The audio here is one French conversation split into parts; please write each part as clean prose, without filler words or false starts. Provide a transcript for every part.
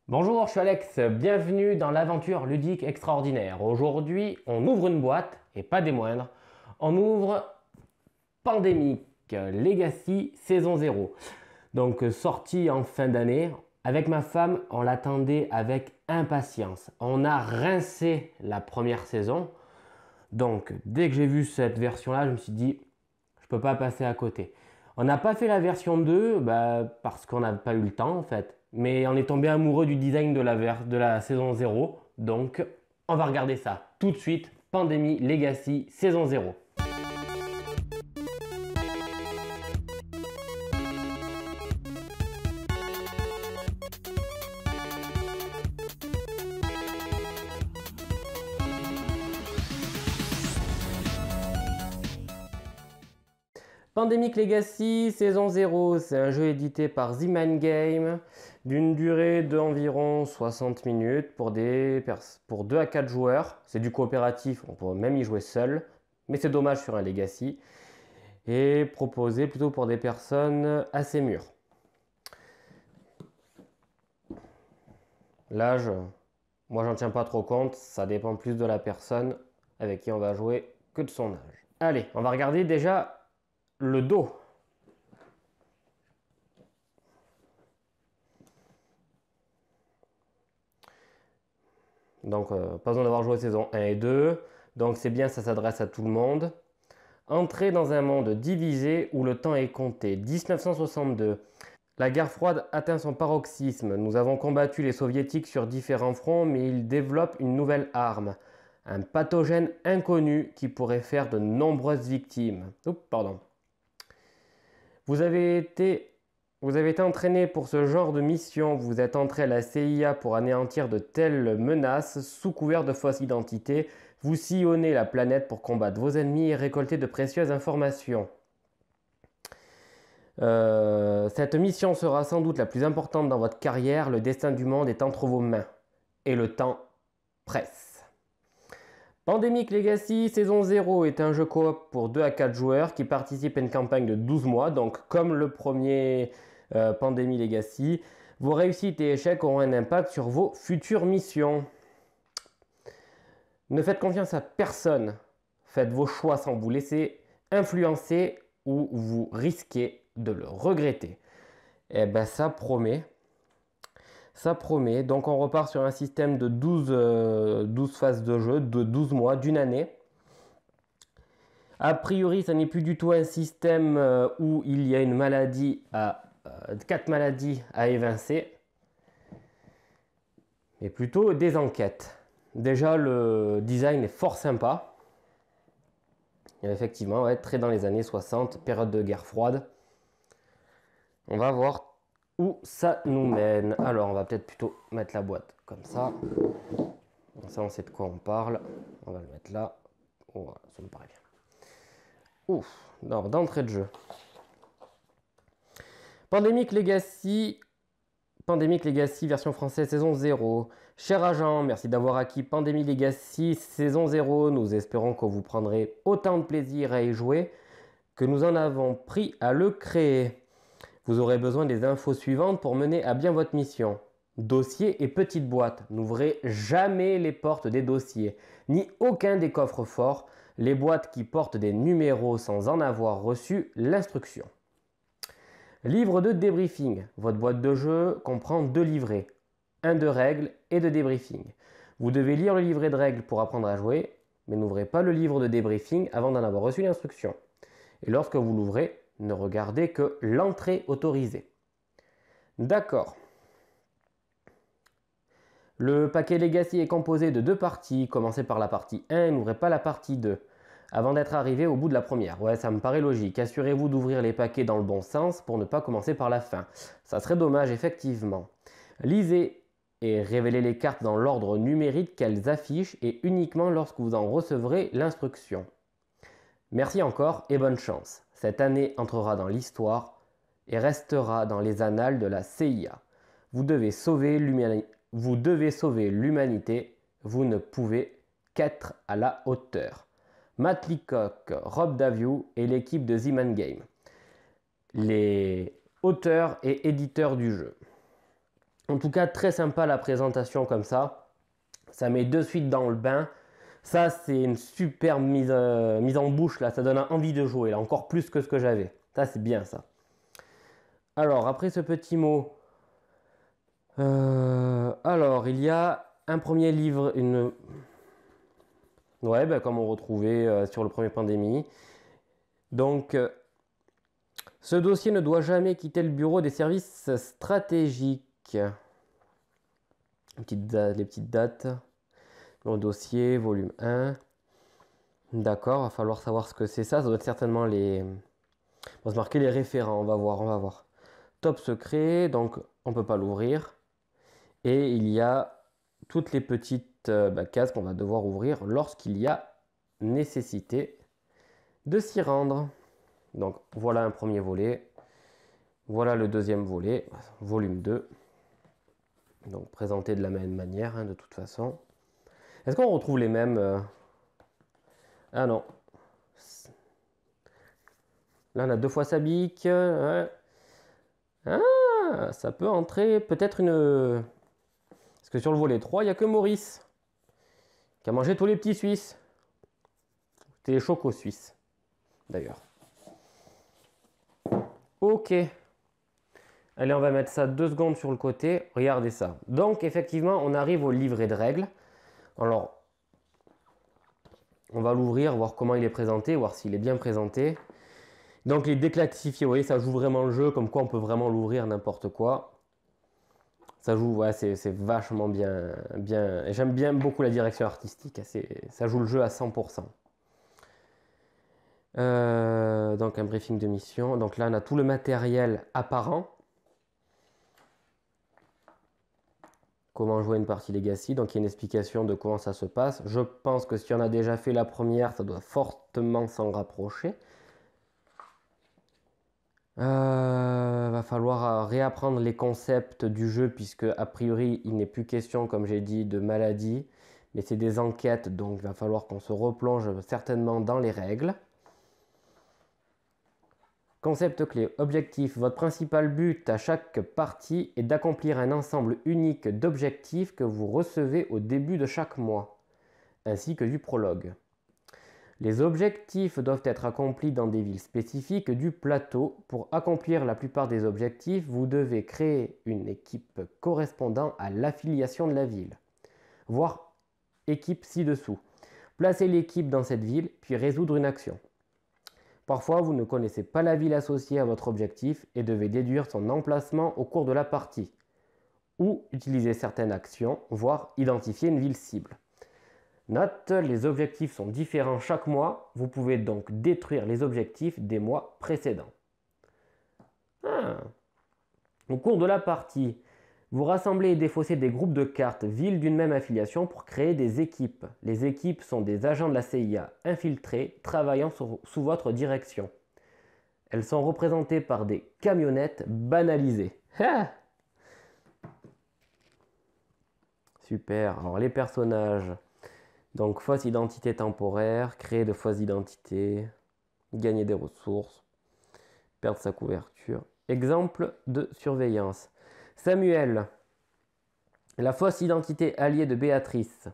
Bonjour, je suis Alex, bienvenue dans l'aventure ludique extraordinaire. Aujourd'hui, on ouvre une boîte, et pas des moindres, on ouvre Pandemic Legacy saison 0. Donc sorti en fin d'année, avec ma femme, on l'attendait avec impatience. On a rincé la première saison, donc dès que j'ai vu cette version-là, je me suis dit, je peux pas passer à côté. On n'a pas fait la version 2 parce qu'on n'a pas eu le temps en fait. Mais on est tombé amoureux du design de la saison 0. Donc on va regarder ça tout de suite. Pandémie Legacy saison 0. Pandemic Legacy saison 0, c'est un jeu édité par Z-Man Game d'une durée d'environ 60 minutes pour 2 à 4 joueurs. C'est du coopératif, on peut même y jouer seul, mais c'est dommage sur un Legacy. Et proposé plutôt pour des personnes assez mûres. L'âge, moi j'en tiens pas trop compte, ça dépend plus de la personne avec qui on va jouer que de son âge. Allez, on va regarder déjà le dos. Donc, pas besoin d'avoir joué saison 1 et 2. Donc, c'est bien, ça s'adresse à tout le monde. Entrer dans un monde divisé où le temps est compté. 1962. La guerre froide atteint son paroxysme. Nous avons combattu les soviétiques sur différents fronts, mais ils développent une nouvelle arme. Un pathogène inconnu qui pourrait faire de nombreuses victimes. Oups, pardon. Vous avez été entraîné pour ce genre de mission, vous êtes entré à la CIA pour anéantir de telles menaces sous couvert de fausse identité, vous sillonnez la planète pour combattre vos ennemis et récolter de précieuses informations. Cette mission sera sans doute la plus importante dans votre carrière, le destin du monde est entre vos mains. Et le temps presse. Pandemic Legacy saison 0 est un jeu coop pour 2 à 4 joueurs qui participe à une campagne de 12 mois, donc comme le premier Pandemic Legacy. Vos réussites et échecs auront un impact sur vos futures missions. Ne faites confiance à personne. Faites vos choix sans vous laisser influencer ou vous risquez de le regretter. Et ben ça promet. Ça promet. Donc on repart sur un système de 12 phases de jeu, de 12 mois, d'une année. A priori, ça n'est plus du tout un système où il y a une maladie à 4 maladies à évincer, mais plutôt des enquêtes. Déjà, le design est fort sympa. Et effectivement, ouais, très dans les années 60, période de guerre froide. On va voir où ça nous mène. Alors, on va peut-être plutôt mettre la boîte comme ça. Comme ça, on sait de quoi on parle. On va le mettre là. Oh, ça me paraît bien. Ouf, d'entrée de jeu. Pandemic Legacy version française saison 0. Cher agent, merci d'avoir acquis Pandemic Legacy saison 0. Nous espérons que vous prendrez autant de plaisir à y jouer que nous en avons pris à le créer. Vous aurez besoin des infos suivantes pour mener à bien votre mission. Dossier et petite boîte. N'ouvrez jamais les portes des dossiers, ni aucun des coffres forts, les boîtes qui portent des numéros sans en avoir reçu l'instruction. Livre de débriefing. Votre boîte de jeu comprend 2 livrets, un de règles et de débriefing. Vous devez lire le livret de règles pour apprendre à jouer, mais n'ouvrez pas le livre de débriefing avant d'en avoir reçu l'instruction. Et lorsque vous l'ouvrez, ne regardez que l'entrée autorisée. D'accord. Le paquet Legacy est composé de 2 parties. Commencez par la partie 1 et n'ouvrez pas la partie 2. Avant d'être arrivé au bout de la première. Ouais, ça me paraît logique. Assurez-vous d'ouvrir les paquets dans le bon sens pour ne pas commencer par la fin. Ça serait dommage, effectivement. Lisez et révélez les cartes dans l'ordre numérique qu'elles affichent et uniquement lorsque vous en recevrez l'instruction. Merci encore et bonne chance. Cette année entrera dans l'histoire et restera dans les annales de la CIA. Vous devez sauver l'humanité. Vous ne pouvez qu'être à la hauteur. Matt Leacock, Rob Daviau et l'équipe de Z-Man Game. Les auteurs et éditeurs du jeu. En tout cas, très sympa la présentation comme ça. Ça met de suite dans le bain. Ça, c'est une super mise en bouche là. Ça donne envie de jouer là, encore plus que ce que j'avais. Ça, c'est bien ça. Alors, après ce petit mot, alors il y a un premier livre, ouais, ben, comme on retrouvait sur le premier pandémie. Donc, ce dossier ne doit jamais quitter le bureau des services stratégiques. Les petites dates. Le dossier, volume 1. D'accord, va falloir savoir ce que c'est ça. Ça doit être certainement les. On va se marquer les référents, on va voir. Top secret, donc on ne peut pas l'ouvrir. Et il y a toutes les petites cases qu'on va devoir ouvrir lorsqu'il y a nécessité de s'y rendre. Donc voilà un premier volet. Voilà le deuxième volet, volume 2. Donc présenté de la même manière, hein, de toute façon. Est-ce qu'on retrouve les mêmes Ah non. Là on a 2 fois sa bique. Ouais. Ah, ça peut entrer peut-être une... Parce que sur le volet 3, il n'y a que Maurice qui a mangé tous les petits Suisses. C'était les chocos suisses, d'ailleurs. Ok. Allez, on va mettre ça 2 secondes sur le côté. Regardez ça. Donc, effectivement, on arrive au livret de règles. Alors, on va l'ouvrir, voir comment il est présenté, voir s'il est bien présenté. Donc, les déclassifiés, vous voyez, ça joue vraiment le jeu, comme quoi on peut vraiment l'ouvrir n'importe quoi. Ça joue, ouais, c'est vachement bien. J'aime bien beaucoup la direction artistique. Ça joue le jeu à 100%. Donc, un briefing de mission. Donc là, on a tout le matériel apparent. Comment jouer une partie Legacy. Donc, il y a une explication de comment ça se passe. Je pense que si on a déjà fait la première, ça doit fortement s'en rapprocher. Va falloir réapprendre les concepts du jeu puisque a priori il n'est plus question, comme j'ai dit, de maladie, mais c'est des enquêtes, donc il va falloir qu'on se replonge certainement dans les règles. Concept clé, objectif. Votre principal but à chaque partie est d'accomplir un ensemble unique d'objectifs que vous recevez au début de chaque mois, ainsi que du prologue. Les objectifs doivent être accomplis dans des villes spécifiques du plateau. Pour accomplir la plupart des objectifs, vous devez créer une équipe correspondant à l'affiliation de la ville. Voir équipe ci-dessous. Placez l'équipe dans cette ville, puis résoudre une action. Parfois, vous ne connaissez pas la ville associée à votre objectif et devez déduire son emplacement au cours de la partie. Ou utiliser certaines actions, voire identifier une ville cible. Note, les objectifs sont différents chaque mois. Vous pouvez donc détruire les objectifs des mois précédents. Au cours de la partie, vous rassemblez et défaussez des groupes de cartes villes d'une même affiliation pour créer des équipes. Les équipes sont des agents de la CIA infiltrés travaillant sous votre direction. Elles sont représentées par des camionnettes banalisées. Super. Alors les personnages. Donc fausse identité temporaire, créer de fausses identités, gagner des ressources, perdre sa couverture. Exemple de surveillance. Samuel, la fausse identité alliée de Béatrice.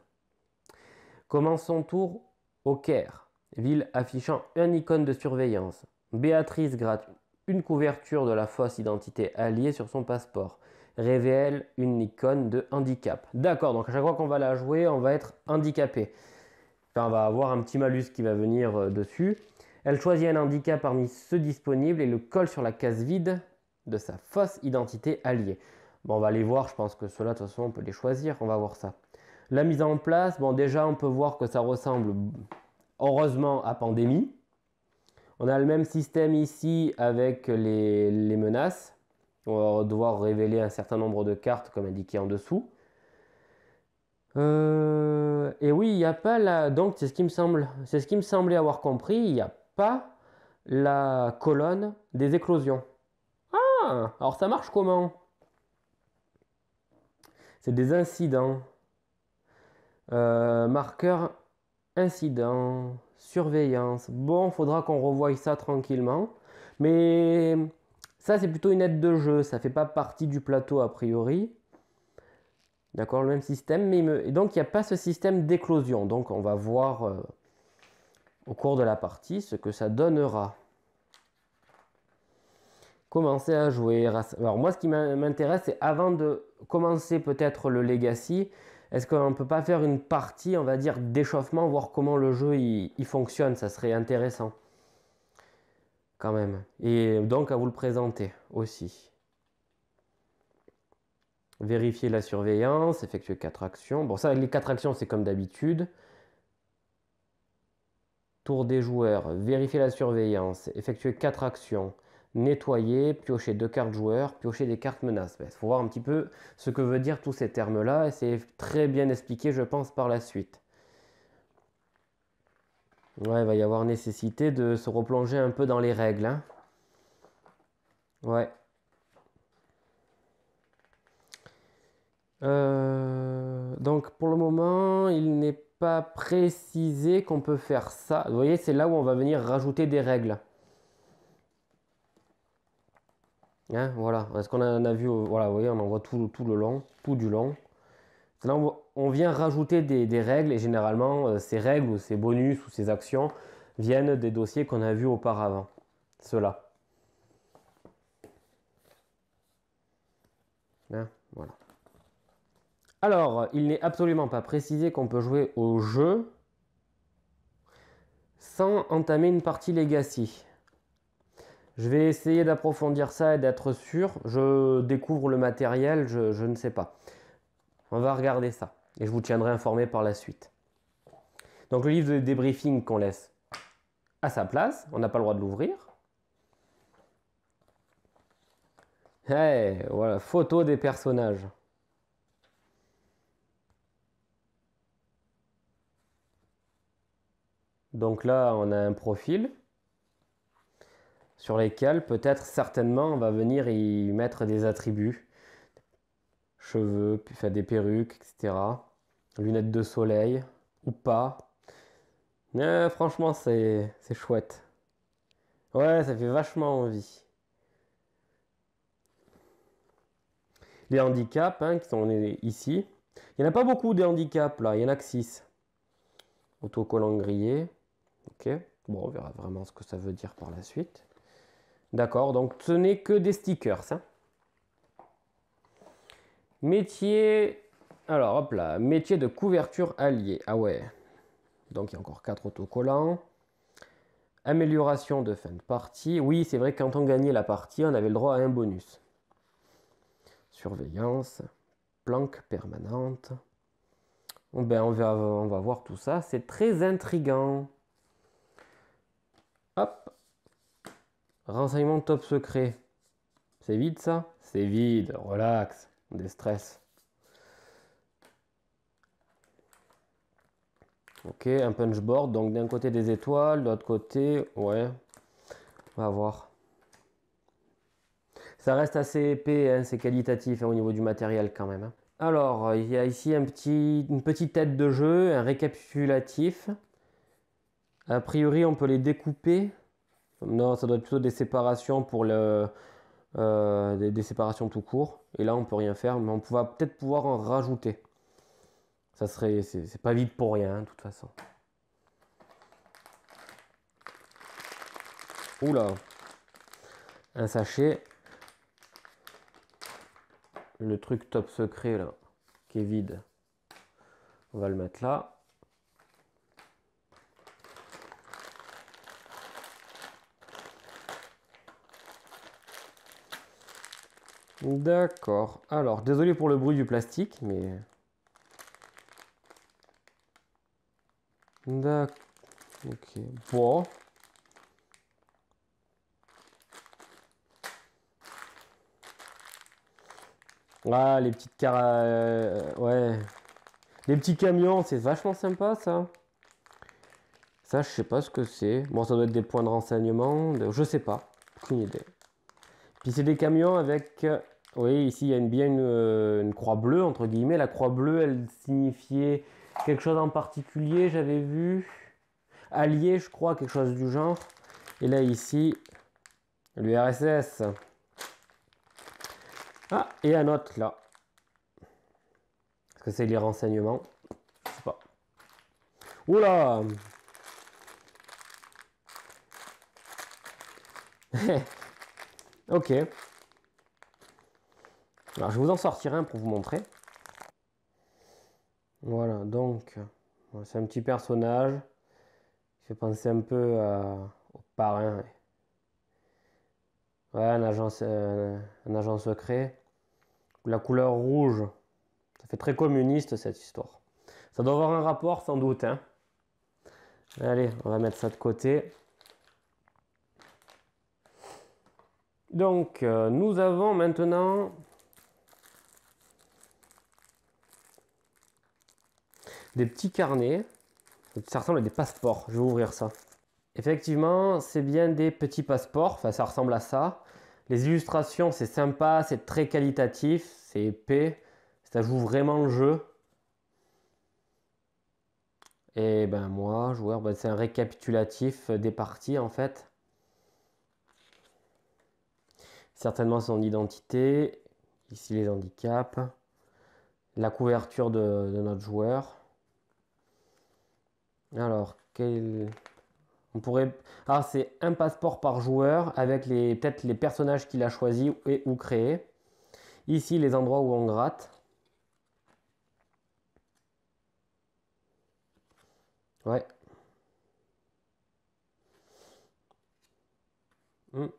Commence son tour au Caire, ville affichant une icône de surveillance. Béatrice gratte une couverture de la fausse identité alliée sur son passeport. Révèle une icône de handicap. D'accord, donc à chaque fois qu'on va la jouer, on va être handicapé. Enfin, on va avoir un petit malus qui va venir dessus. Elle choisit un handicap parmi ceux disponibles et le colle sur la case vide de sa fausse identité alliée. Bon, on va les voir, je pense que ceux-là, de toute façon, on peut les choisir, on va voir ça. La mise en place, bon déjà, on peut voir que ça ressemble heureusement à Pandémie. On a le même système ici avec les menaces. On va devoir révéler un certain nombre de cartes comme indiqué en dessous. Et oui, il n'y a pas la... Donc, c'est ce qui me semblait avoir compris. Il n'y a pas la colonne des éclosions. Ah, alors ça marche comment? C'est des incidents. Marqueur incident, surveillance. Bon, faudra qu'on revoie ça tranquillement. Mais ça, c'est plutôt une aide de jeu. Ça fait pas partie du plateau a priori. D'accord, le même système, mais et donc il n'y a pas ce système d'éclosion. Donc on va voir au cours de la partie ce que ça donnera. Commencer à jouer. Alors moi, ce qui m'intéresse, c'est avant de commencer peut-être le Legacy, est-ce qu'on ne peut pas faire une partie, on va dire, d'échauffement, voir comment le jeu il fonctionne. Ça serait intéressant quand même. Et donc à vous le présenter aussi. Vérifier la surveillance, effectuer 4 actions. Bon, ça, les 4 actions, c'est comme d'habitude. Tour des joueurs, vérifier la surveillance, effectuer 4 actions. Nettoyer, piocher 2 cartes joueurs, piocher des cartes menaces. Il faut voir un petit peu ce que veut dire tous ces termes-là, et c'est très bien expliqué, je pense, par la suite. Ouais, il va y avoir nécessité de se replonger un peu dans les règles. Hein. Ouais. Donc pour le moment, il n'est pas précisé qu'on peut faire ça. Vous voyez, c'est là où on va venir rajouter des règles. Hein, voilà, ce qu'on a vu, voilà, vous voyez, on en voit tout le long, tout du long. Là, on vient rajouter des règles et généralement, ces règles ou ces bonus ou ces actions viennent des dossiers qu'on a vus auparavant. Ceux-là. Hein, voilà. Alors, il n'est absolument pas précisé qu'on peut jouer au jeu sans entamer une partie Legacy. Je vais essayer d'approfondir ça et d'être sûr. Je découvre le matériel, je ne sais pas. On va regarder ça et je vous tiendrai informé par la suite. Donc le livre de débriefing qu'on laisse à sa place, on n'a pas le droit de l'ouvrir. Hey, voilà, photo des personnages. Donc là, on a un profil sur lesquels peut-être certainement on va venir y mettre des attributs. Cheveux, puis faire des perruques, etc. Lunettes de soleil, ou pas. Franchement, c'est chouette. Ouais, ça fait vachement envie. Les handicaps hein, qui sont ici. Il n'y en a pas beaucoup des handicaps là, il n'y en a que 6. Autocollant grillé. Ok. Bon, on verra vraiment ce que ça veut dire par la suite. D'accord, donc ce n'est que des stickers. Hein. Métier. Alors hop là, métier de couverture allié. Ah ouais. Donc il y a encore 4 autocollants. Amélioration de fin de partie. Oui, c'est vrai que quand on gagnait la partie, on avait le droit à un bonus. Surveillance. Planque permanente. Ben, on va voir tout ça. C'est très intriguant. Hop. Renseignement top secret. C'est vide ça? C'est vide. Relax. Déstress. Ok, un punchboard. Donc d'un côté des étoiles, de l'autre côté, ouais. On va voir. Ça reste assez épais, hein, c'est qualitatif hein, au niveau du matériel quand même. Hein. Alors, il y a ici une petite tête de jeu, un récapitulatif. A priori, on peut les découper. Non, ça doit être plutôt des séparations pour des séparations tout court. Et là, on peut rien faire, mais on va peut-être pouvoir en rajouter. Ça serait, c'est pas vide pour rien, hein, de toute façon. Oula, un sachet. Le truc top secret là, qui est vide. On va le mettre là. D'accord. Alors, désolé pour le bruit du plastique, mais... D'accord. Ok. Bon. Ah, les petites ouais. Les petits camions, c'est vachement sympa, ça. Ça, je sais pas ce que c'est. Bon, ça doit être des points de renseignement. Je sais pas. Aucune idée. Puis c'est des camions avec... oui, ici, il y a bien une croix bleue, entre guillemets. La croix bleue, elle signifiait quelque chose en particulier, j'avais vu. Allié, je crois, quelque chose du genre. Et là, ici, l'URSS. Ah, et un autre, là. Est-ce que c'est les renseignements? Je sais pas. Oula! Ok. Alors, je vais vous en sortir un pour vous montrer. Voilà, donc, c'est un petit personnage qui fait penser un peu au parrain. Ouais, un agent secret. La couleur rouge, ça fait très communiste cette histoire. Ça doit avoir un rapport sans doute, hein. Allez, on va mettre ça de côté. Donc, nous avons maintenant des petits carnets. Ça ressemble à des passeports. Je vais ouvrir ça. Effectivement, c'est bien des petits passeports. Enfin, ça ressemble à ça. Les illustrations, c'est sympa, c'est très qualitatif, c'est épais. Ça joue vraiment le jeu. Et ben moi, joueur, ben, c'est un récapitulatif des parties en fait. Certainement son identité. Ici les handicaps. La couverture de notre joueur. Alors, on pourrait... Ah, c'est un passeport par joueur avec peut-être les personnages qu'il a choisis et ou créés. Ici, les endroits où on gratte. Ouais.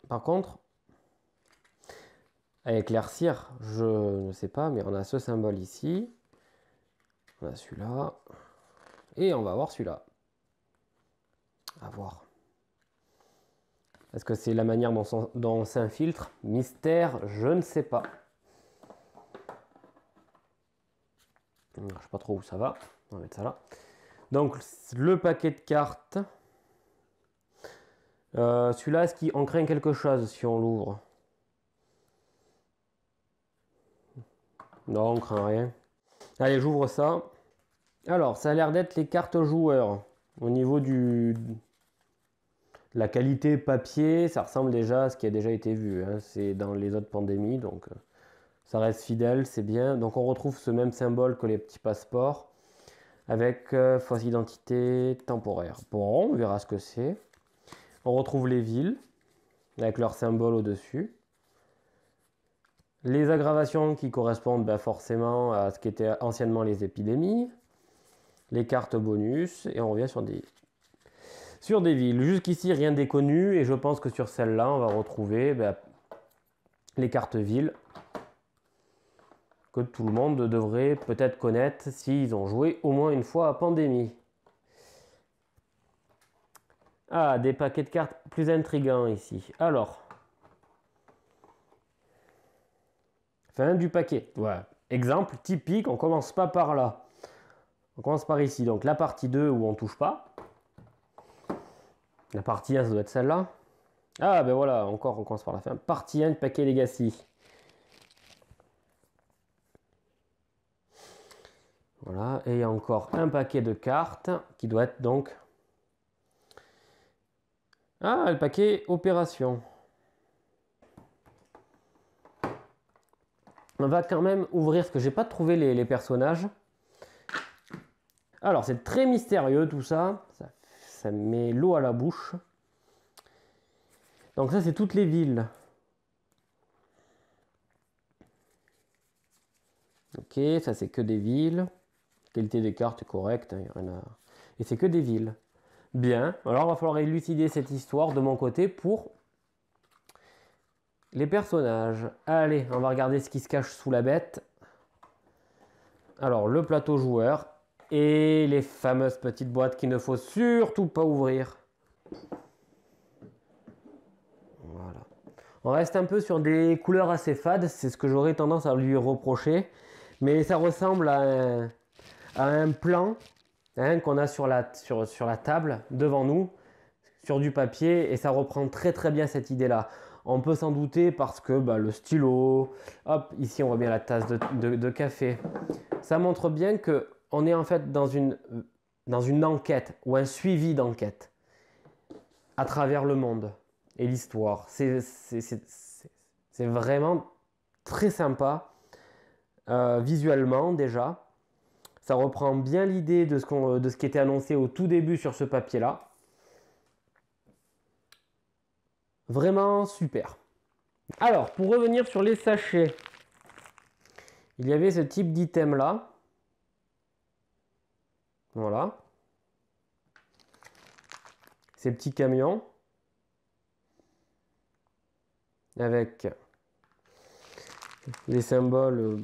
Par contre, à éclaircir, je ne sais pas, mais on a ce symbole ici. On a celui-là. Et on va voir celui-là. À voir. Est-ce que c'est la manière dont on s'infiltre? Mystère, je ne sais pas. Je ne sais pas trop où ça va. On va mettre ça là. Donc, le paquet de cartes. Celui-là, est-ce qu'on craint quelque chose si on l'ouvre? Non, on craint rien. Allez, j'ouvre ça. Alors, ça a l'air d'être les cartes joueurs. Au niveau de la qualité papier, ça ressemble déjà à ce qui a déjà été vu. Hein. C'est dans les autres pandémies, donc ça reste fidèle, c'est bien. Donc on retrouve ce même symbole que les petits passeports, avec fausse identité temporaire. Bon, on verra ce que c'est. On retrouve les villes, avec leur symbole au-dessus. Les aggravations qui correspondent forcément à ce qu'étaient anciennement les épidémies. Les cartes bonus, et on revient sur des villes. Jusqu'ici, rien de déconnu, et je pense que sur celle-là, on va retrouver les cartes villes que tout le monde devrait peut-être connaître s'ils ont joué au moins une fois à Pandémie. Ah, des paquets de cartes plus intrigants ici. Alors, fin du paquet. Ouais. Exemple typique, on commence pas par là. On commence par ici. Donc la partie 2 où on touche pas. La partie 1, ça doit être celle-là. Ah, ben voilà, encore on commence par la fin. Partie 1 du paquet Legacy. Voilà, et il y a encore un paquet de cartes qui doit être donc... Ah, le paquet Opération. On va quand même ouvrir, parce que j'ai pas trouvé les personnages. Alors, c'est très mystérieux tout ça. Ça met l'eau à la bouche. Donc ça, c'est toutes les villes. Ok, ça c'est que des villes. Qualité des cartes correcte, hein, et c'est que des villes. Bien, alors il va falloir élucider cette histoire de mon côté pour les personnages. Allez, on va regarder ce qui se cache sous la bête. Alors, le plateau joueur et les fameuses petites boîtes qu'il ne faut surtout pas ouvrir. Voilà. On reste un peu sur des couleurs assez fades, c'est ce que j'aurais tendance à lui reprocher. Mais ça ressemble à un plan qu'on a sur la table devant nous, sur du papier, et ça reprend très très bien cette idée-là. On peut s'en douter parce que le stylo, hop, ici on voit bien la tasse de café. Ça montre bien qu'on est en fait dans une enquête ou un suivi d'enquête à travers le monde et l'histoire. C'est vraiment très sympa visuellement déjà. Ça reprend bien l'idée de ce qui était annoncé au tout début sur ce papier-là. Vraiment super. Alors, pour revenir sur les sachets, il y avait ce type d'item là. Voilà. Ces petits camions. Avec les symboles.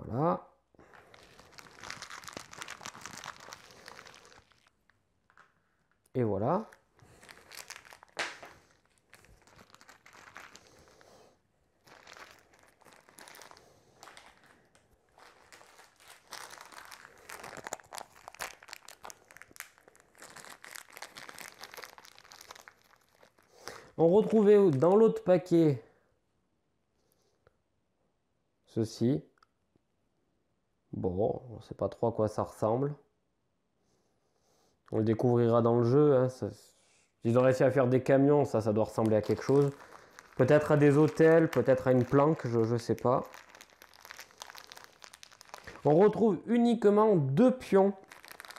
Voilà. Et voilà. On retrouvait dans l'autre paquet ceci. Bon, on ne sait pas trop à quoi ça ressemble. On le découvrira dans le jeu. Hein. Ils ont réussi à faire des camions, ça doit ressembler à quelque chose. Peut-être à des hôtels, peut-être à une planque, je ne sais pas. On retrouve uniquement 2 pions.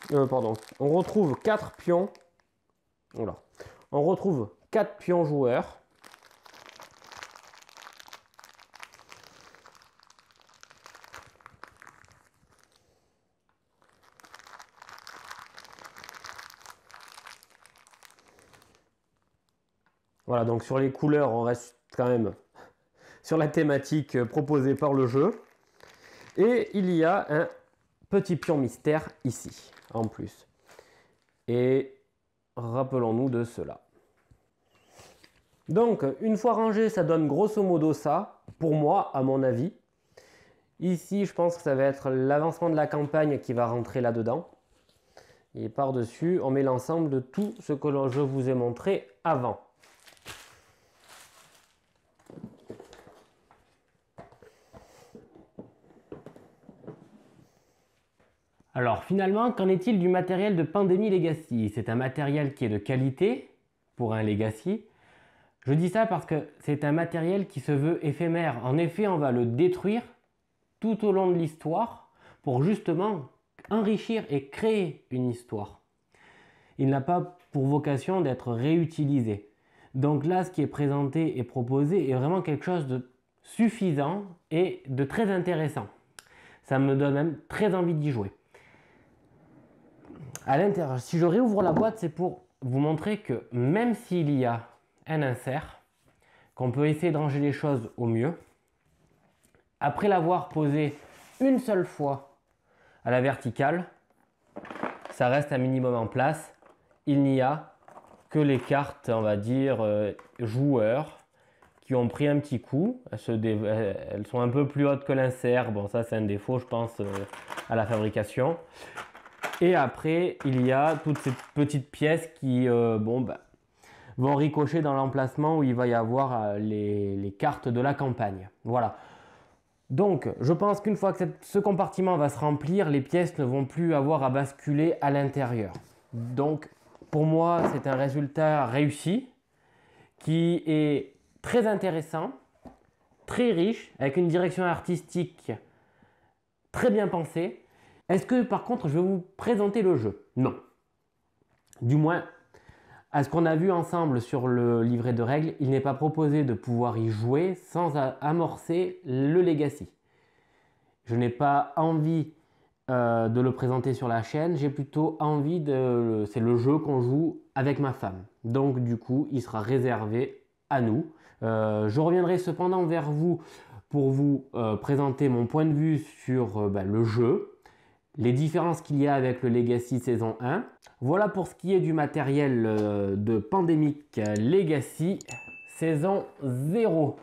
Pardon, on retrouve 4 pions. Voilà. On retrouve 4 pions joueurs. Voilà, donc sur les couleurs, on reste quand même sur la thématique proposée par le jeu. Et il y a un petit pion mystère ici, en plus. Et rappelons-nous de cela. Donc, une fois rangé, ça donne grosso modo ça, pour moi, à mon avis. Ici, je pense que ça va être l'avancement de la campagne qui va rentrer là-dedans. Et par-dessus, on met l'ensemble de tout ce que je vous ai montré avant. Alors finalement, qu'en est-il du matériel de Pandémie Legacy? C'est un matériel qui est de qualité pour un Legacy. Je dis ça parce que c'est un matériel qui se veut éphémère. En effet, on va le détruire tout au long de l'histoire pour justement enrichir et créer une histoire. Il n'a pas pour vocation d'être réutilisé. Donc là, ce qui est présenté et proposé est vraiment quelque chose de suffisant et de très intéressant. Ça me donne même très envie d'y jouer. À l'intérieur, si je réouvre la boîte, c'est pour vous montrer que même s'il y a un insert, qu'on peut essayer de ranger les choses au mieux, après l'avoir posé une seule fois à la verticale, ça reste un minimum en place. Il n'y a que les cartes, on va dire, joueurs qui ont pris un petit coup. Elles sont un peu plus hautes que l'insert. Bon, ça c'est un défaut, je pense, à la fabrication. Et après, il y a toutes ces petites pièces qui vont ricocher dans l'emplacement où il va y avoir les cartes de la campagne. Voilà. Donc, je pense qu'une fois que ce compartiment va se remplir, les pièces ne vont plus avoir à basculer à l'intérieur. Donc, pour moi, c'est un résultat réussi qui est très intéressant, très riche, avec une direction artistique très bien pensée. Est-ce que par contre je vais vous présenter le jeu? Non. Du moins, à ce qu'on a vu ensemble sur le livret de règles, il n'est pas proposé de pouvoir y jouer sans amorcer le Legacy. Je n'ai pas envie de le présenter sur la chaîne, j'ai plutôt envie de... C'est le jeu qu'on joue avec ma femme. Donc du coup, il sera réservé à nous. Je reviendrai cependant vers vous pour vous présenter mon point de vue sur le jeu, les différences qu'il y a avec le Legacy saison 1. Voilà pour ce qui est du matériel de Pandemic Legacy saison 0.